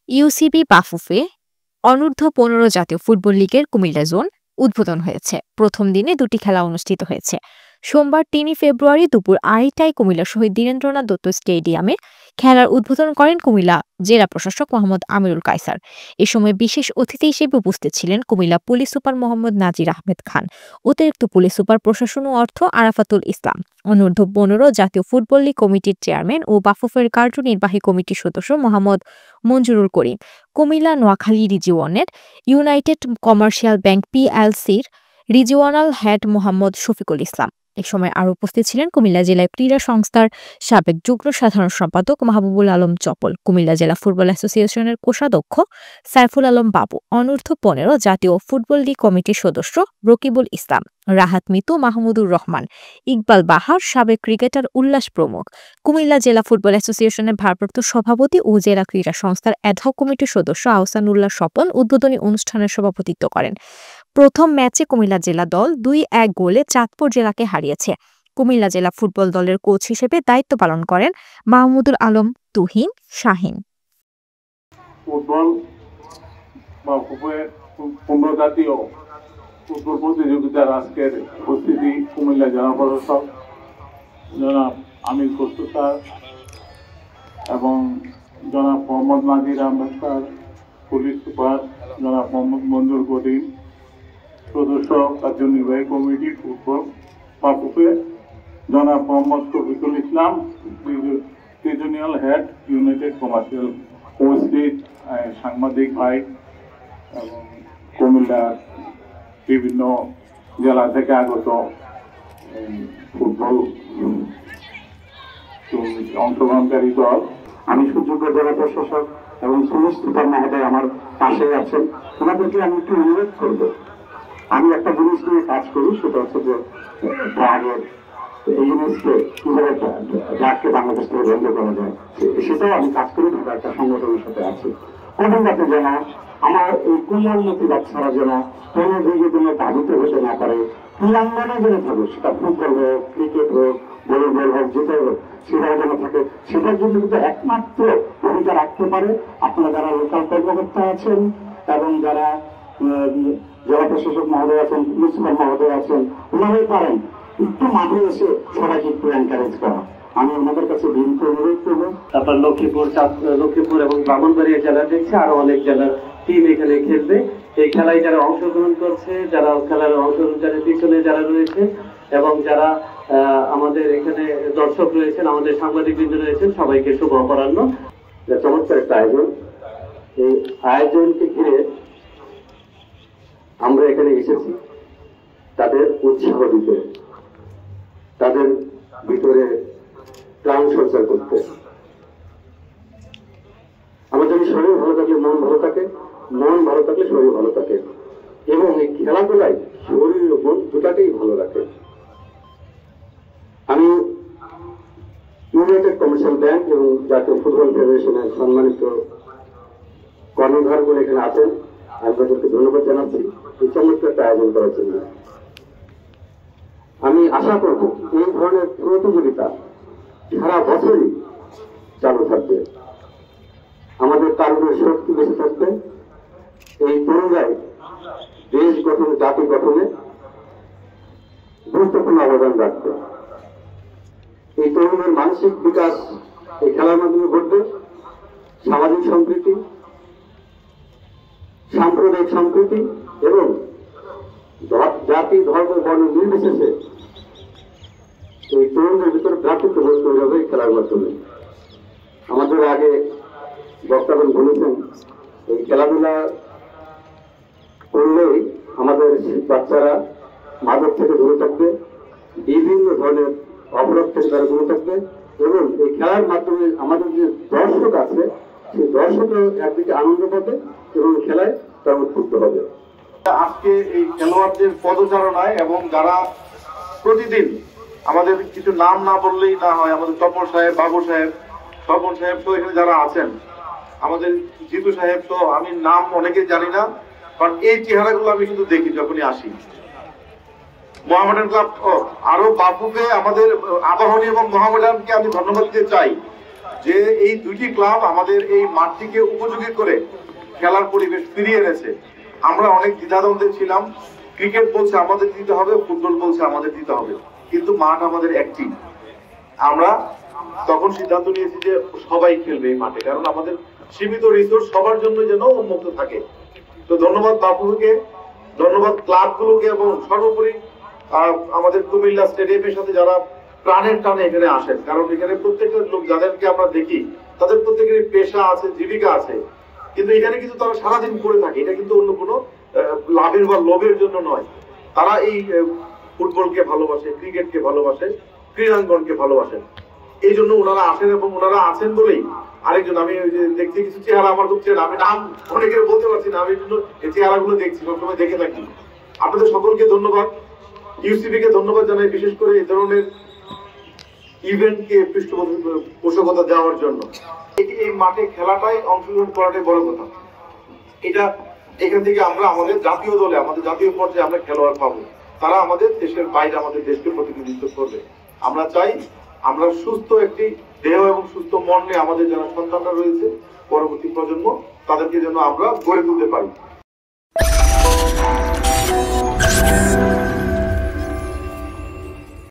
UCB Bafufe অনূর্ধ্ব-15 জাতীয় football লীগের Comilla zone উদ্বোধন হয়েছে। প্রথম দিনে দুটি খেলা অনুষ্ঠিত হয়েছে। সোমবার ৩ ফেব্রুয়ারি দুপুর ২:৩০টায় কুমিল্লা শহীদ বীরেন্দ্রনাথ দত্ত স্টেডিয়ামে খেলার উদ্বোধন করেন কুমিল্লা জেলা প্রশাসক মোহাম্মদ আমিরুল কায়সার। এ সময় বিশেষ অতিথি হিসেবে উপস্থিত ছিলেন কুমিল্লা পুলিশ সুপার মোহাম্মদ নাজির আহমেদ খান, অতিরিক্ত পুলিশ সুপার প্রশাসন ও অর্থ আরাফাতুল ইসলাম, অনূর্ধ্ব-15 জাতীয় ফুটবল লীগ কমিটির চেয়ারম্যান ও বাফুফের কার্যনির্বাহী কমিটির সদস্য মোহাম্মদ মঞ্জুরুল করিম, কুমিল্লা নোয়াখালী রিজিওনের ইউনাইটেড কমার্শিয়াল ব্যাংক পিএলসির রিজিওনাল হেড মোহাম্মদ শফিকুল ইসলাম। এ সময় আরও উপস্থিত ছিলেন কুমিল্লা জেলা ক্রীড়া সংস্থার সাবেক যুগ্ম সাধারণ সম্পাদক মাহবুবুল আলম চপল, কুমিল্লা জেলা ফুটবল অ্যাসোসিয়েশনের কোষাধ্যক্ষ সাইফুল আলম বাবু, অনূর্ধ্ব-15 জাতীয় ফুটবল লীগ কমিটির সদস্য রকিবুল ইসলাম, রাহাত মিতু, মাহমুদুর রহমান, ইকবাল বাহার, সাবেক ক্রিকেটার উল্লাস প্রমুখ, কুমিল্লা জেলা ফুটবল অ্যাসোসিয়েশনের ভারপ্রাপ্ত সভাপতি ও জেলা ক্রীড়া সংস্থার অ্যাডহক কমিটির সদস্য আহসানুল্লাহ স্বপন উদ্বোধনী অনুষ্ঠানের সভাপতিত্ব করেন। প্রথম ম্যাচে কুমিল্লা জেলা দল ২-১ গোলে চাঁদপুর জেলাকে হারিয়েছে। কুমিল্লা জেলা ফুটবল দলের কোচ হিসেবে দায়িত্ব পালন করেন মাহমুদুল আলম তুহিন শাহিন। ফুটবল বা 15 জাতীয় ফুটবল প্রতিযোগিতার আজকের উপস্থিতি কুমিল্লা জেলা প্রশাসক জনাব আমির খসরু স্যার এবং জনাব মোহাম্মদ নাজির আহমেদ স্যার, পুলিশ সুপার জনাব মোহাম্মদ মঞ্জুর করিম, সদস্য কার্যনির্বাহী কমিটি ফুটবল বাফুফে জনাব মোহাম্মদ শফিকুল ইসলাম, রিজিওনাল হেড ইউনাইটেড কমার্শিয়াল, উপস্থিত সাংবাদিক ভাই এবং কুমিল্লার বিভিন্ন জেলা থেকে আগত ফুটবল অংশগ্রহণকারী দল। আমি সুযোগ্য জেলা প্রশাসক এবং পুলিশ সুপার মহোদয় আমার পাশে আছেন। ওনাদেরকে আমি একটু অনুরোধ করব, আমি একটা জিনিস নিয়ে কাজ করি, সেটা হচ্ছে যে এই জিনিসকে কিভাবে ড্রাগকে বাংলাদেশ থেকে বন্ধ করা যায়, সেটাও আমি কাজ করি। ঢাকা একটা সংগঠনের সাথে আছি। কখন যাতে যেন আমার এই কোমলমতি বাচ্চারা যেন কোনো দিকে কোনো বাধিত হতে না পারে, ক্রীড়াঙ্গনে যেন থাকে, সেটা ফুটবল হোক, ক্রিকেট হোক, ভলিবল হোক, যেটাই হোক, সেটাও যেন থাকে। সেটার জন্য কিন্তু একমাত্র ভূমিকা রাখতে পারে আপনারা যারা লোকাল কর্মকর্তা আছেন এবং যারা জেলা প্রশাসক মহোদয় আছেন, পুলিশ সুপার মহোদয় আছেন, ওনারাই পারেন একটু মাঠে এসে সবাইকে একটু এনকারেজ করা। আমি ওনাদের কাছে বিনীত অনুরোধ করবো। তারপর লক্ষ্মীপুর এবং ব্রাহ্মণবাড়িয়া জেলা দেখছে, আরো অনেক জেলার টিম এখানে খেলবে। এই খেলায় যারা অংশগ্রহণ করছে, যারা খেলার অংশগ্রহণকারী পিছনে যারা রয়েছে এবং যারা আমাদের এখানে দর্শক রয়েছেন, আমাদের সাংবাদিকবৃন্দ রয়েছেন, সবাইকে শুভ অপরাহ্ন। চমৎকার একটা আয়োজন। এই আয়োজনকে ঘিরে আমরা এখানে এসেছি তাদের উৎসাহ দিতে, তাদের ভিতরে প্রাণ সঞ্চার করতে। আমাদের শরীর ভালো থাকলে মন ভালো থাকে, মন ভালো থাকলে শরীর ভালো থাকে, এবং এই খেলাধুলায় শরীর ও মন দুটাকেই ভালো রাখে। আমি ইউনাইটেড কমার্শিয়াল ব্যাংক এবং জাতীয় ফুটবল ফেডারেশনের সম্মানিত কর্ণধারগুলো এখানে আছেন, আমি তাদেরকে ধন্যবাদ জানাচ্ছি এই চমৎকার আয়োজন করার জন্য। আমি আশা করব এই ধরনের প্রতিযোগিতা সারা বছরই চালু থাকবে। আমাদের তারুণের শক্তি বেঁচে থাকবে। এই তরুণরাই দেশ গঠন, জাতি গঠনে গুরুত্বপূর্ণ অবদান রাখবে। এই তরুণের মানসিক বিকাশ এই খেলার মাধ্যমে ঘটবে। সামাজিক সম্প্রীতি, সাম্প্রদায়িক সম্প্রীতি এবং জাতি, ধর্ম, বর্ণ নির্বিশেষে এই তরুণদের ভিতরে ভ্রাতৃত্ববোধ তৈরি হবে এই খেলার মাধ্যমে। আমাদের আগে বক্তাগণ বলেছেন, এই খেলাধুলা করলেই আমাদের বাচ্চারা মাদক থেকে দূরে থাকবে, বিভিন্ন ধরনের অপরাধ থেকে তারা দূরে থাকবে, এবং এই খেলার মাধ্যমে আমাদের যে দর্শক আছে সেই দর্শকও একদিকে আনন্দ পাবে এবং খেলায় তারা উদ্বুদ্ধ হবে। আজকে এই খেলোয়াড়দের পদচারণায় এবং যারা প্রতিদিন আমাদের কিছু নাম না বললেই না হয়, আমাদের তপন সাহেব, বাবু সাহেব, স্বপন সাহেব তো এখানে যারা আছেন, আমাদের জিতু সাহেব তো আমি নাম অনেকে জানি না, কারণ এই চেহারাগুলো আমি শুধু দেখি যখনই আসি। মোহামেডান ক্লাব আরো বাপুকে, আমাদের আবাহনী এবং মোহামেডানকে আমি ধন্যবাদ দিতে চাই যে এই দুটি ক্লাব আমাদের এই মাঠটিকে উপযোগী করে খেলার পরিবেশ ফিরিয়ে এনেছে। আমরা অনেক দ্বিধাদ্বন্দ্বে ছিলাম, ক্রিকেট বলছে আমাদের দিতে হবে, ফুটবল বলছে আমাদের দিতে হবে, কিন্তু মাঠ আমাদের একটি। আমরা তখন সিদ্ধান্ত নিয়েছি যে সবাই খেলবে এই মাঠে, কারণ আমাদের সীমিত রিসোর্স সবার জন্য যেন উন্মুক্ত থাকে। তো ধন্যবাদ বাপুকে, ধন্যবাদ ক্লাবগুলোকে, এবং সর্বোপরি আমাদের কুমিল্লা স্টেডিয়ামের সাথে যারা প্রাণের টানে এখানে আসেন, কারণ এখানে প্রত্যেকটা লোক যাদেরকে আমরা দেখি তাদের প্রত্যেকেরই পেশা আছে, জীবিকা আছে, কিন্তু এখানে কিন্তু তারা সারাদিন করে থাকে। এটা কিন্তু অন্য কোনো লাভের বা লোভের জন্য নয়। তারা এই ফুটবলকে ভালোবাসে, ক্রিকেটকে ভালোবাসে, ক্রীড়াঙ্গনকে ভালোবাসেন, এই জন্য ওনারা আসেন। এবং ওনারা আছেন বলেই আরেকজন, আমি ওই যে দেখছি কিছু চেহারা আমার খুব চেহারা, আমি নাম অনেকের বলতে পারছি না, আমি এই চেহারাগুলো দেখছি, সবসময় দেখে থাকি। আপনাদের সকলকে ধন্যবাদ, ইউসিবি কে ধন্যবাদ জানাই, বিশেষ করে এই ধরনের ইভেন্টকে পৃষ্ঠপোষকতা দেওয়ার জন্য। এই মাঠে খেলাটাই অংশগ্রহণ করাটাই বড় কথা। এটা এখান থেকে আমরা আমাদের জাতীয় দলে, আমাদের জাতীয় পর্যায়ে আমরা খেলোয়াড় পাবো, তারা আমাদের দেশের বাইরে আমাদের দেশকে প্রতিনিধিত্ব করবে। আমরা চাই আমরা সুস্থ একটি দেহ এবং সুস্থ মন নিয়ে আমাদের যারা সন্তানরা রয়েছে, পরবর্তী প্রজন্ম, তাদেরকে যেন আমরা গড়ে তুলতে পারি।